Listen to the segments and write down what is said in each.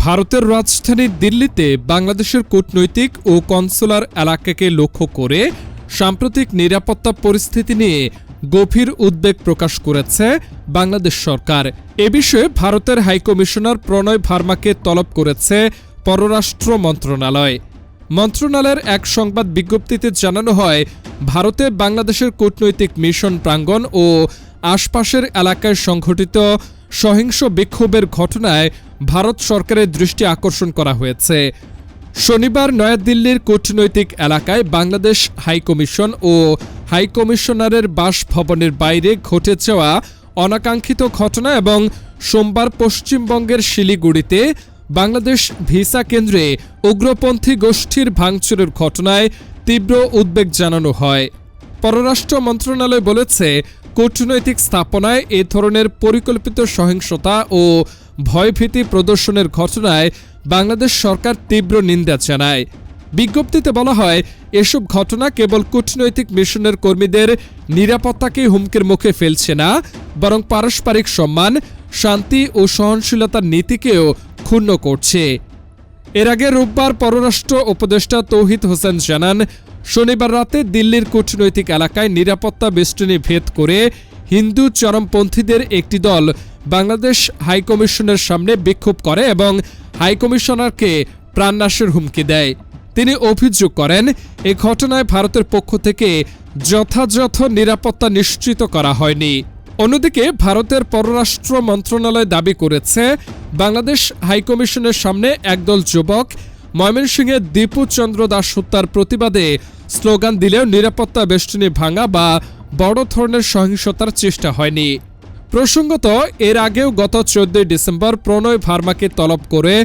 ভারতের রাজধানী দিল্লিতে বাংলাদেশের কূটনৈতিক ও কনসুলার এলাকাকে লক্ষ্য করে সাম্প্রতিক নিরাপত্তা পরিস্থিতি নিয়ে গভীর উদ্বেগ প্রকাশ করেছে বাংলাদেশ সরকার। এ বিষয়ে ভারতের হাইকমিশনার প্রণয় ভার্মাকে তলব করেছে পররাষ্ট্র মন্ত্রণালয়। মন্ত্রণালয়ের এক সংবাদ বিজ্ঞপ্তিতে জানানো হয়, ভারতে বাংলাদেশের কূটনৈতিক মিশন প্রাঙ্গণ ও আশপাশের এলাকায় সংঘটিত সহিংস বিক্ষোভের ঘটনায় ভারত সরকারের দৃষ্টি আকর্ষণ করা হয়েছে। শনিবার নয়াদিল্লির কূটনৈতিক এলাকায় বাংলাদেশ হাইকমিশন ও হাইকমিশনারের বাসভবনের বাইরে ঘটে যাওয়া অনাকাঙ্ক্ষিত ঘটনা এবং সোমবার পশ্চিমবঙ্গের শিলিগুড়িতে বাংলাদেশ ভিসা কেন্দ্রে উগ্রপন্থী গোষ্ঠীর ভাঙচুরের ঘটনায় তীব্র উদ্বেগ জানানো হয়। পররাষ্ট্র মন্ত্রণালয় বলেছে, কূটনৈতিক স্থাপনায় এ ধরনের পরিকল্পিত সহিংসতা ও ভয়ভীতি প্রদর্শনের ঘটনায় বাংলাদেশ সরকার তীব্র নিন্দা জানায়। বিজ্ঞপ্তিতে বলা হয়, এসব ঘটনা কেবল কূটনৈতিক মিশনের কর্মীদের নিরাপত্তাকে হুমকির মুখে ফেলছে না, বরং পারস্পরিক সম্মান, শান্তি ও সহনশীলতার নীতিকেও ক্ষুণ্ণ করছে। এর আগে রোববার পররাষ্ট্র উপদেষ্টা তৌহিদ হোসেন জানান, শনিবার রাতে দিল্লির কূটনৈতিক এলাকায় নিরাপত্তা বেষ্টনী ভেদ করে হিন্দু চরমপন্থীদের একটি দল বাংলাদেশ হাইকমিশনের সামনে বিক্ষোভ করে এবং হাইকমিশনারকে প্রাণনাশের হুমকি দেয়। তিনি অভিযোগ করেন, এ ঘটনায় ভারতের পক্ষ থেকে যথাযথ নিরাপত্তা নিশ্চিত করা হয়নি। অন্যদিকে ভারতের পররাষ্ট্র মন্ত্রণালয় দাবি করেছে, বাংলাদেশ হাইকমিশনের সামনে একদল যুবক ময়মনসিংহে দীপু চন্দ্র দাস হত্যার প্রতিবাদে স্লোগান দিলেও নিরাপত্তা বেষ্টনী ভাঙা বা বড় ধরনের সহিংসতার চেষ্টা হয়নি। প্রসঙ্গত, এর আগেও গত 14 ডিসেম্বর প্রণয় ভার্মাকে তলব করে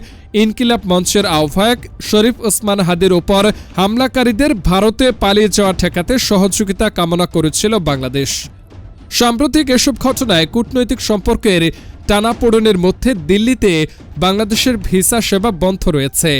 ইনকিলাব মঞ্চের আহ্বায়ক শরীফ ওসমান হাদির ওপর হামলাকারীদের ভারতে পালিয়ে যাওয়া ঠেকাতে সহযোগিতা কামনা করেছিল বাংলাদেশ। সাম্প্রতিক এসব ঘটনায় কূটনৈতিক সম্পর্কের টানাপোড়েনের মধ্যে দিল্লিতে বাংলাদেশের ভিসা সেবা বন্ধ রয়েছে।